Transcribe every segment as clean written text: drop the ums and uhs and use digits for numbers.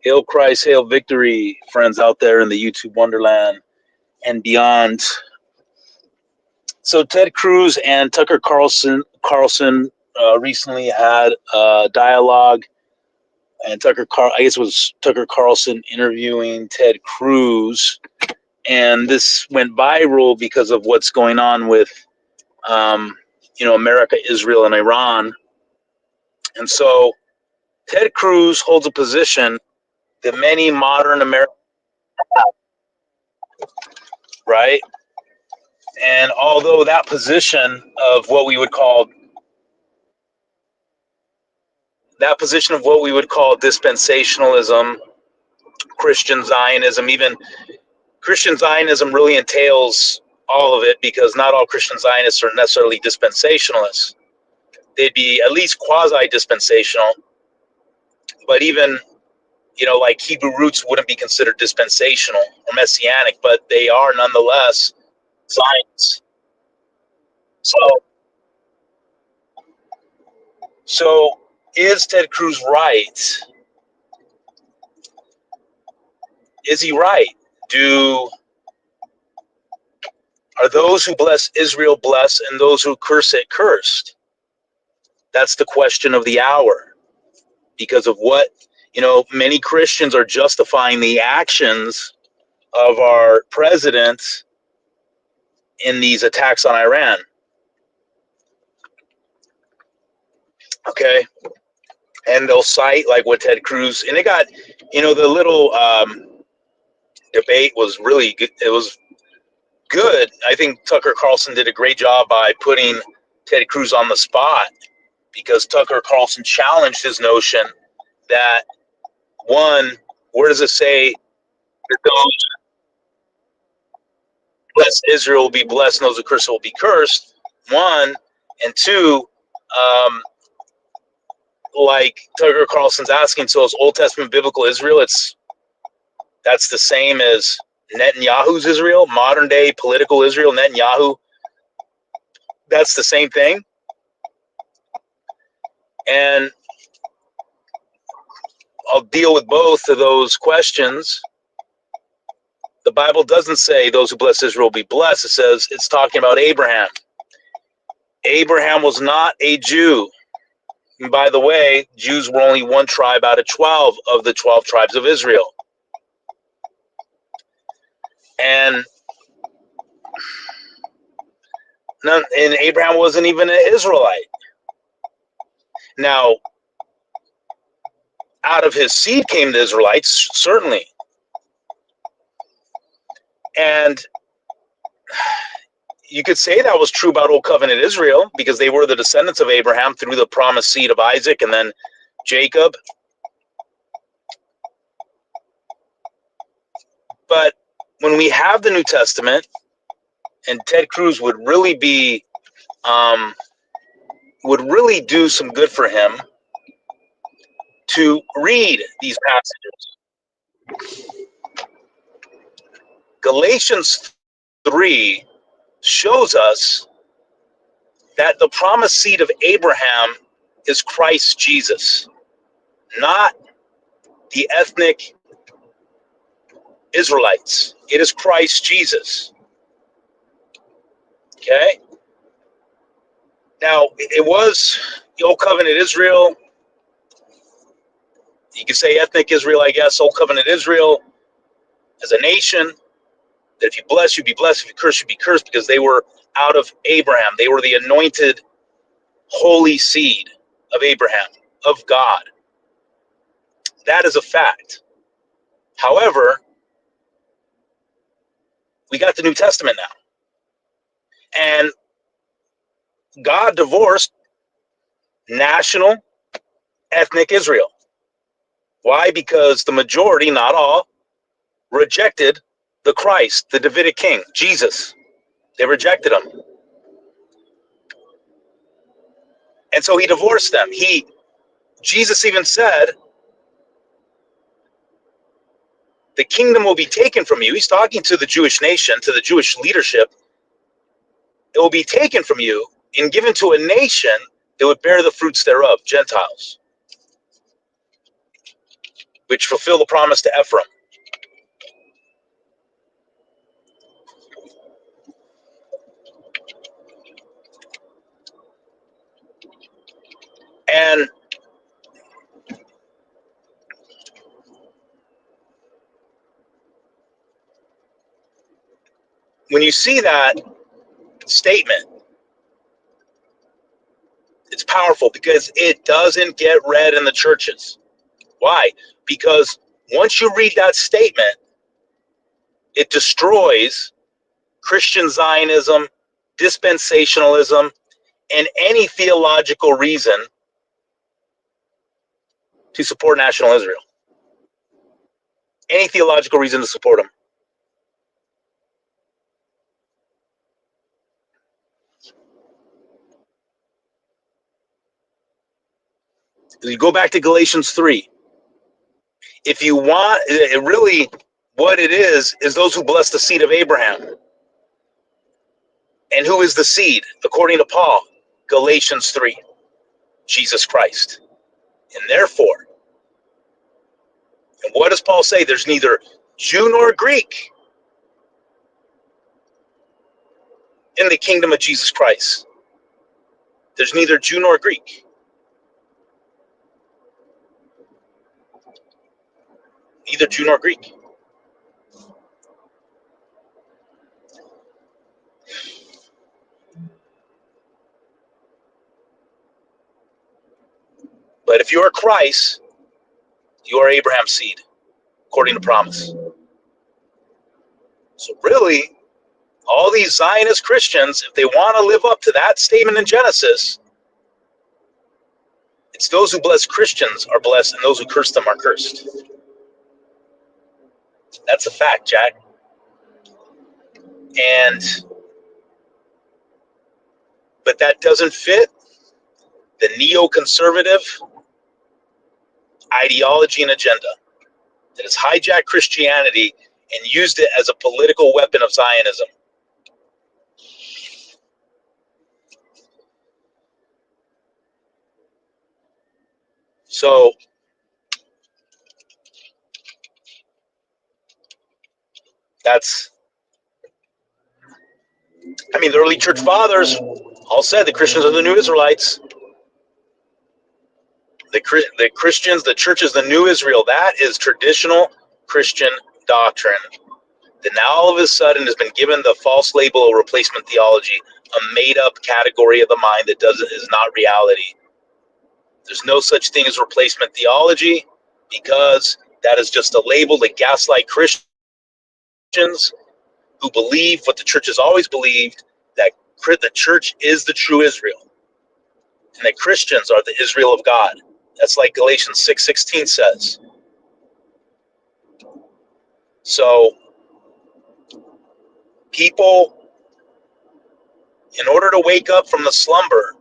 Hail Christ, hail victory, friends out there in the YouTube wonderland and beyond. So Ted Cruz and Tucker Carlson recently had a dialogue, and I guess it was Tucker Carlson interviewing Ted Cruz, and this went viral because of what's going on with, America, Israel, and Iran. And so Ted Cruz holds a position that many modern Americans, right? And although that position of what we would call dispensationalism, Christian Zionism, even Christian Zionism really entails all of it, because not all Christian Zionists are necessarily dispensationalists. They'd be at least quasi-dispensational, but even, like Hebrew roots wouldn't be considered dispensational or messianic, but they are nonetheless Zionists. So, so is Ted Cruz right? Is he right? Are those who bless Israel blessed, and those who curse it cursed? That's the question of the hour. Because of what, many Christians are justifying the actions of our president in these attacks on Iran. Okay. And they'll cite like what Ted Cruz, and it got, the little debate was really good. It was good. I think Tucker Carlson did a great job by putting Ted Cruz on the spot, because Tucker Carlson challenged his notion that, one, where does it say that those bless Israel will be blessed and those who curse will be cursed? One, and two, like Tucker Carlson's asking, so is Old Testament biblical Israel? That's the same as Netanyahu's Israel, modern day political Israel, Netanyahu. That's the same thing. And I'll deal with both of those questions. The Bible doesn't say those who bless Israel will be blessed. It says it's talking about Abraham. Abraham was not a Jew. And by the way, Jews were only one tribe out of 12 of the 12 tribes of Israel. And Abraham wasn't even an Israelite. Now, out of his seed came the Israelites, certainly. And you could say that was true about Old Covenant Israel, because they were the descendants of Abraham through the promised seed of Isaac and then Jacob. But when we have the New Testament, and Ted Cruz would really do some good for him to read these passages. Galatians 3 shows us that the promised seed of Abraham is Christ Jesus, not the ethnic Israelites. It is Christ Jesus. Okay? Now, it was the Old Covenant Israel. You could say ethnic Israel, I guess. Old Covenant Israel as a nation, that if you bless, you be blessed. If you curse, you be cursed, because they were out of Abraham. They were the anointed, holy seed of Abraham, of God. That is a fact. However, we got the New Testament now. And God divorced national, ethnic Israel. Why? Because the majority, not all, rejected the Christ, the Davidic king, Jesus. They rejected him. And so he divorced them. Jesus even said, the kingdom will be taken from you. He's talking to the Jewish nation, to the Jewish leadership. It will be taken from you and given to a nation that would bear the fruits thereof, Gentiles. which fulfill the promise to Ephraim. And when you see that statement, it's powerful because it doesn't get read in the churches. Why? Because once you read that statement, it destroys Christian Zionism, dispensationalism, and any theological reason to support national Israel. Any theological reason to support them. You go back to Galatians 3. If you want, it really, what it is those who bless the seed of Abraham. And who is the seed? According to Paul, Galatians 3, Jesus Christ. And therefore, and what does Paul say? There's neither Jew nor Greek in the kingdom of Jesus Christ. There's neither Jew nor Greek. Neither Jew nor Greek. But if you are Christ, you are Abraham's seed, according to promise. So really, all these Zionist Christians, if they want to live up to that statement in Genesis, it's those who bless Christians are blessed, and those who curse them are cursed. That's a fact, Jack. But that doesn't fit the neoconservative ideology and agenda that has hijacked Christianity and used it as a political weapon of Zionism. So, the early church fathers all said the Christians are the new Israelites. The Christians, the church is the new Israel. That is traditional Christian doctrine that now all of a sudden has been given the false label of replacement theology, a made-up category of the mind that is not reality. There's no such thing as replacement theology because that is just a label that gaslight Christians who believe what the church has always believed, that the church is the true Israel and that Christians are the Israel of God. That's like Galatians 6:16 says. So people, in order to wake up from the slumber,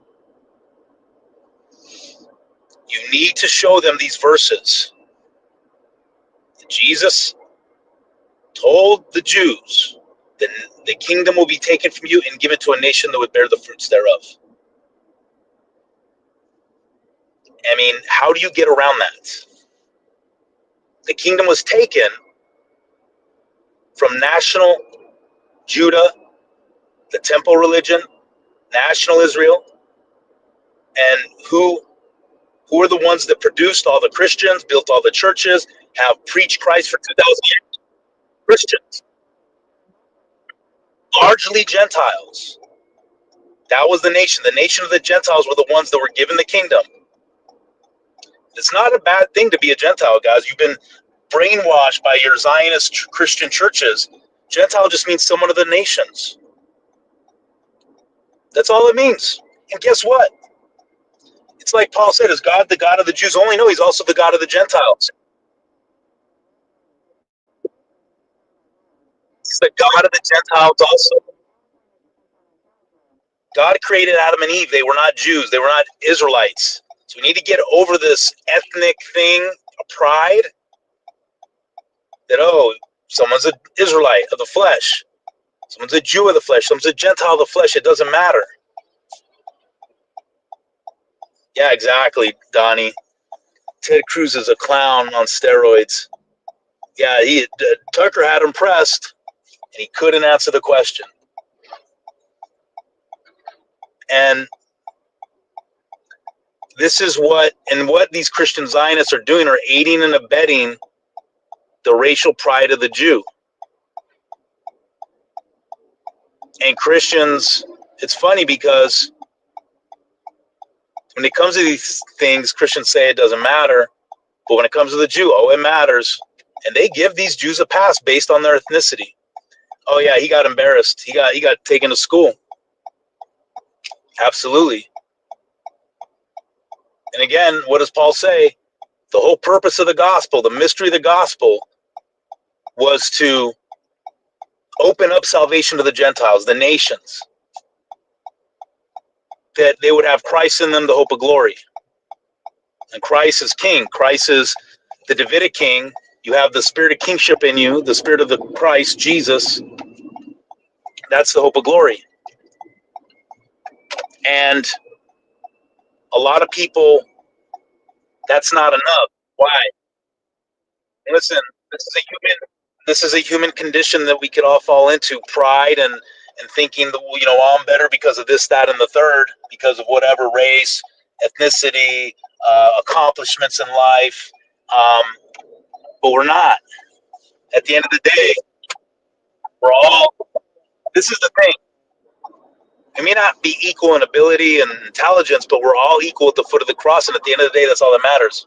you need to show them these verses. Jesus told the Jews that the kingdom will be taken from you and given to a nation that would bear the fruits thereof. How do you get around that? The kingdom was taken from national Judah, the temple religion, national Israel, and who are the ones that produced all the Christians, built all the churches, have preached Christ for 2,000 years? Christians. Largely Gentiles. That was the nation. The nation of the Gentiles were the ones that were given the kingdom. It's not a bad thing to be a Gentile, guys. You've been brainwashed by your Zionist Christian churches. Gentile just means someone of the nations. That's all it means. And guess what? It's like Paul said, is God the God of the Jews only? No, he's also the God of the Gentiles. He's the God of the Gentiles also. God created Adam and Eve. They were not Jews. They were not Israelites. So we need to get over this ethnic thing of pride that, someone's an Israelite of the flesh. Someone's a Jew of the flesh. Someone's a Gentile of the flesh. It doesn't matter. Yeah, exactly, Donnie. Ted Cruz is a clown on steroids. Yeah, Tucker had him pressed, and he couldn't answer the question. And this is what these Christian Zionists are doing, are aiding and abetting the racial pride of the Jew. And Christians, it's funny because when it comes to these things, Christians say it doesn't matter. But when it comes to the Jew, oh, it matters. And they give these Jews a pass based on their ethnicity. Oh yeah, he got embarrassed. He got taken to school. Absolutely. And again, what does Paul say? The whole purpose of the gospel, the mystery of the gospel, was to open up salvation to the Gentiles, the nations, that they would have Christ in them, the hope of glory. And Christ is king. Christ is the Davidic king. You have the spirit of kingship in you, the spirit of the Christ, Jesus. That's the hope of glory. And a lot of people, that's not enough. Why? Listen, this is a human condition that we could all fall into, pride and thinking that, oh, I'm better because of this, that, and the third, because of whatever race, ethnicity, accomplishments in life. But we're not. At the end of the day, we're all, this is the thing. We may not be equal in ability and intelligence, but we're all equal at the foot of the cross. And at the end of the day, that's all that matters.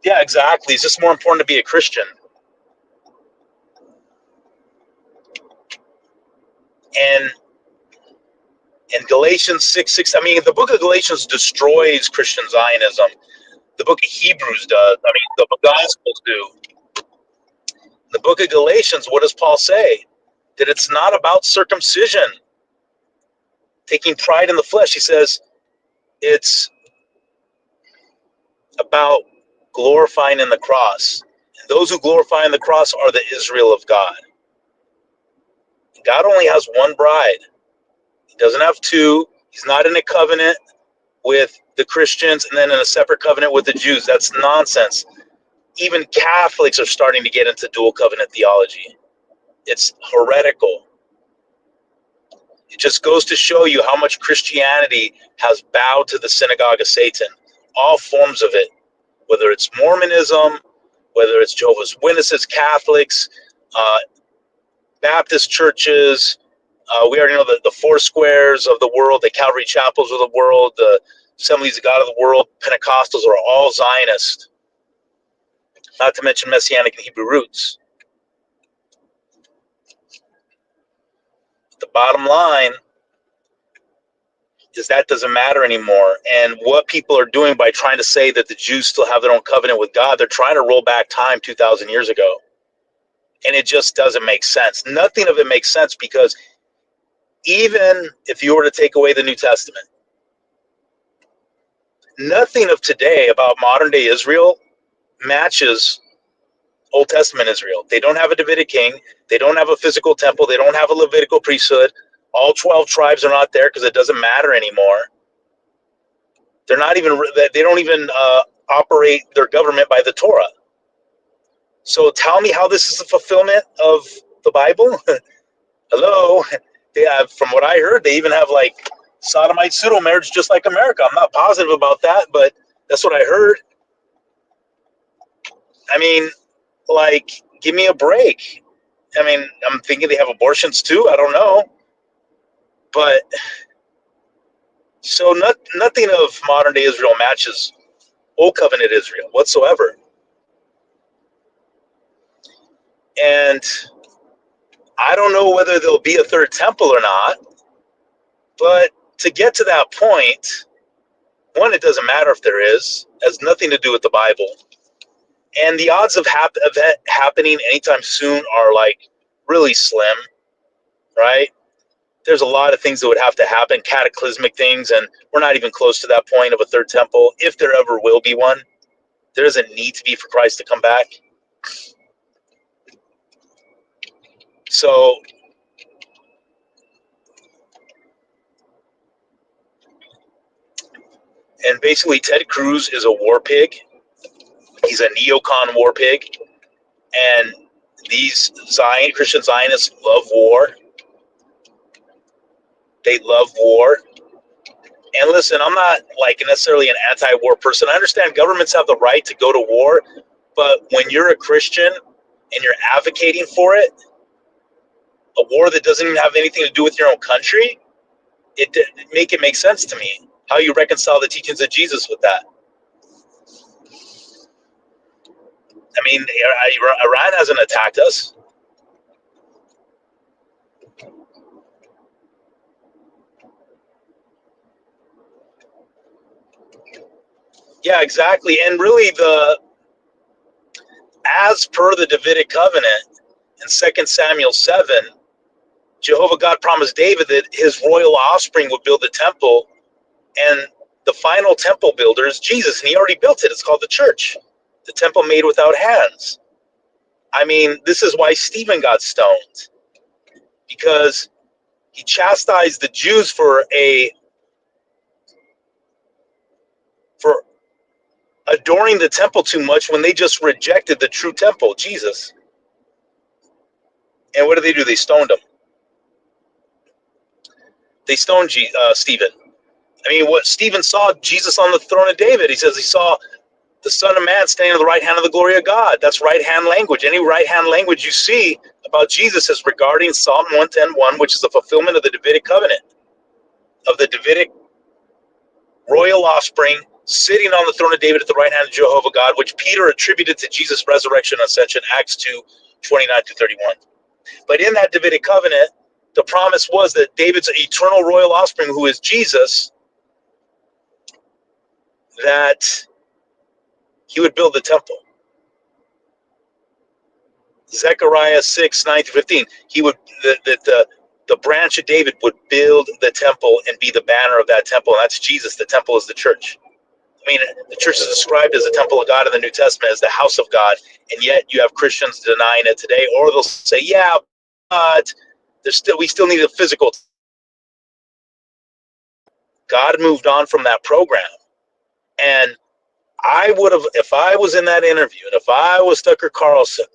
Yeah, exactly. It's just more important to be a Christian. And in Galatians 6:6, I mean, the book of Galatians destroys Christian Zionism. The book of Hebrews does. I mean, the Gospels do. The book of Galatians, what does Paul say? That it's not about circumcision, taking pride in the flesh. He says it's about glorifying in the cross. And those who glorify in the cross are the Israel of God. God only has one bride. He doesn't have two. He's not in a covenant with the Christians and then in a separate covenant with the Jews. That's nonsense. Even Catholics are starting to get into dual covenant theology. It's heretical. It just goes to show you how much Christianity has bowed to the synagogue of Satan. All forms of it, whether it's Mormonism, whether it's Jehovah's Witnesses, Catholics, Baptist churches. We already know the four squares of the world, the Calvary chapels of the world, the Assemblies of God of the world, Pentecostals are all Zionist, not to mention Messianic and Hebrew roots. The bottom line is that doesn't matter anymore. And what people are doing by trying to say that the Jews still have their own covenant with God, they're trying to roll back time 2,000 years ago. And it just doesn't make sense. Nothing of it makes sense, because even if you were to take away the New Testament, nothing of today about modern day Israel matches Old Testament Israel. They don't have a Davidic king. They don't have a physical temple. They don't have a Levitical priesthood. All 12 tribes are not there because it doesn't matter anymore. They're not even, they don't even operate their government by the Torah. So tell me how this is a fulfillment of the Bible? Hello? They have, from what I heard, they even have like sodomite pseudo marriage just like America. I'm not positive about that, but that's what I heard. I mean, like, give me a break. I mean, I'm thinking they have abortions too. I don't know. But so nothing of modern day Israel matches Old Covenant Israel whatsoever. And I don't know whether there'll be a third temple or not. But to get to that point, one, it doesn't matter if there is. It has nothing to do with the Bible. And the odds of that happening anytime soon are like really slim, right? There's a lot of things that would have to happen, cataclysmic things, and we're not even close to that point of a third temple, if there ever will be one. There doesn't need to be for Christ to come back. So And basically, Ted Cruz is a war pig. He's a neocon war pig. And these Christian Zionists love war. They love war. And listen, I'm not like necessarily an anti-war person. I understand governments have the right to go to war, but when you're a Christian and you're advocating for it, a war that doesn't even have anything to do with your own country, it make sense to me. How you reconcile the teachings of Jesus with that? I mean, Iran hasn't attacked us. Yeah, exactly. And really, as per the Davidic covenant in 2 Samuel 7, Jehovah God promised David that his royal offspring would build the temple, and the final temple builder is Jesus, and he already built it. It's called the church, the temple made without hands. I mean, this is why Stephen got stoned, because he chastised the Jews for adoring the temple too much when they just rejected the true temple, Jesus. And what did they do? They stoned him. They stoned Stephen. I mean, what Stephen saw Jesus on the throne of David. He says he saw the Son of Man standing on the right hand of the glory of God. That's right hand language. Any right hand language you see about Jesus is regarding Psalm 110:1, which is the fulfillment of the Davidic covenant, of the Davidic royal offspring sitting on the throne of David at the right hand of Jehovah God, which Peter attributed to Jesus' resurrection and ascension, Acts 2:29-31. But in that Davidic covenant, the promise was that David's eternal royal offspring, who is Jesus, that he would build the temple. Zechariah 6:9-15. He would the branch of David would build the temple and be the banner of that temple. And that's Jesus. The temple is the church. I mean, the church is described as the temple of God in the New Testament, as the house of God, and yet you have Christians denying it today, or they'll say, "Yeah, but we still need a physical." God moved on from that program, and I would have, if I was in that interview, and if I was Tucker Carlson,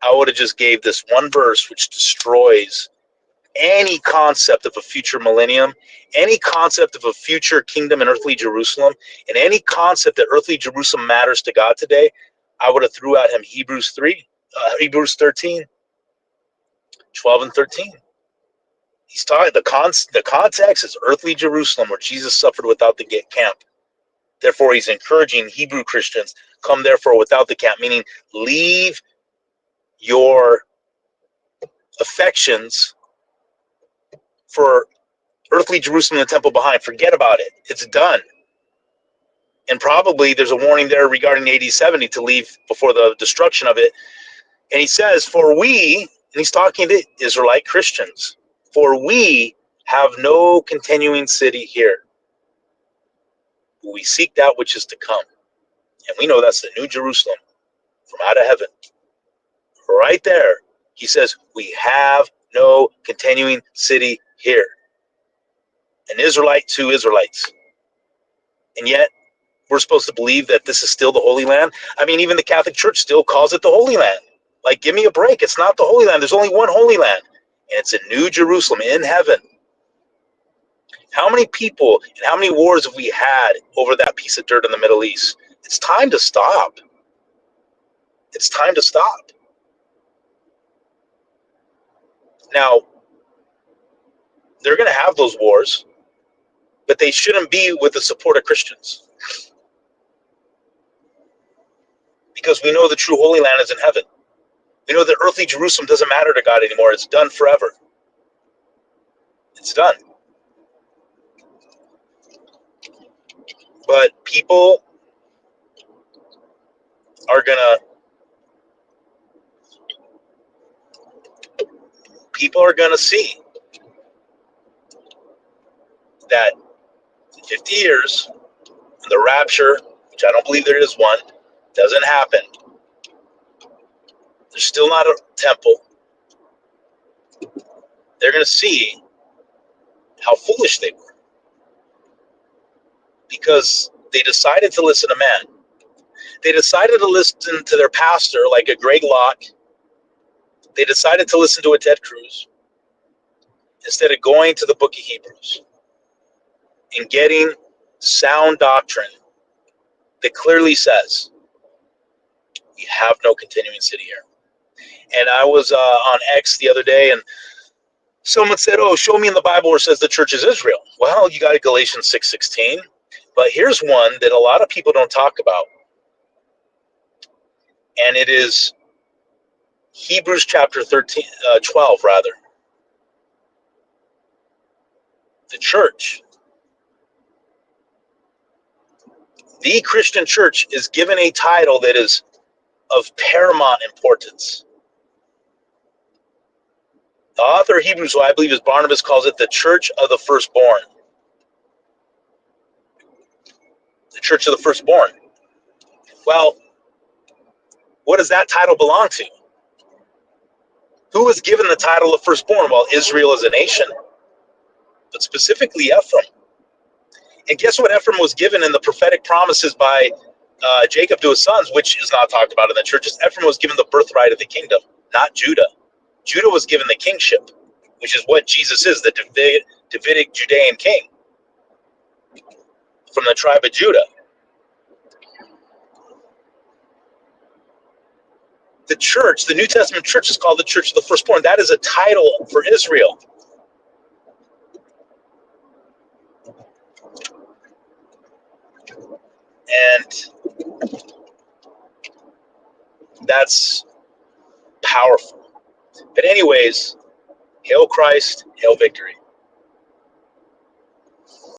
I would have just gave this one verse which destroys any concept of a future millennium, any concept of a future kingdom in earthly Jerusalem, and any concept that earthly Jerusalem matters to God today. I would have threw at him Hebrews 13, 12 and 13. He's talking, the context is earthly Jerusalem, where Jesus suffered without the camp. Therefore, he's encouraging Hebrew Christians, come therefore without the camp, meaning leave your affections for earthly Jerusalem and the temple behind. Forget about it. It's done. And probably there's a warning there regarding AD 70 to leave before the destruction of it. And he says, for we, and he's talking to Israelite Christians, for we have no continuing city here. We seek that which is to come. And we know that's the New Jerusalem from out of heaven. Right there, he says, we have no continuing city here. An Israelite to Israelites. And yet, we're supposed to believe that this is still the Holy Land. I mean, even the Catholic Church still calls it the Holy Land. Like, give me a break. It's not the Holy Land. There's only one Holy Land. And it's a New Jerusalem in heaven. How many people and how many wars have we had over that piece of dirt in the Middle East? It's time to stop. It's time to stop. Now, they're going to have those wars, but they shouldn't be with the support of Christians. Because we know the true Holy Land is in heaven. We know that earthly Jerusalem doesn't matter to God anymore. It's done forever. It's done. But people are gonna see that in 50 years, the rapture, which I don't believe there is one, doesn't happen. There's still not a temple. They're gonna see how foolish they were. because they decided to listen to man. They decided to listen to their pastor, like a Greg Locke. They decided to listen to a Ted Cruz instead of going to the book of Hebrews and getting sound doctrine that clearly says you have no continuing city here. And I was on X the other day, and someone said, "Oh, show me in the Bible where it says the church is Israel." Well, you got Galatians 6:16, but here's one that a lot of people don't talk about, and it is Hebrews chapter 12, rather. The church, the Christian church, is given a title that is of paramount importance. The author of Hebrews, who I believe is Barnabas, calls it the church of the firstborn. The church of the firstborn. Well, what does that title belong to? Who was given the title of firstborn? Well, Israel as a nation, but specifically Ephraim. And guess what Ephraim was given in the prophetic promises by Jacob to his sons, which is not talked about in the churches? Ephraim was given the birthright of the kingdom, not Judah. Judah was given the kingship, which is what Jesus is, the Davidic Judean king from the tribe of Judah. The church, the New Testament church, is called the church of the firstborn. That is a title for Israel. And that's powerful. But anyways, hail Christ, hail victory.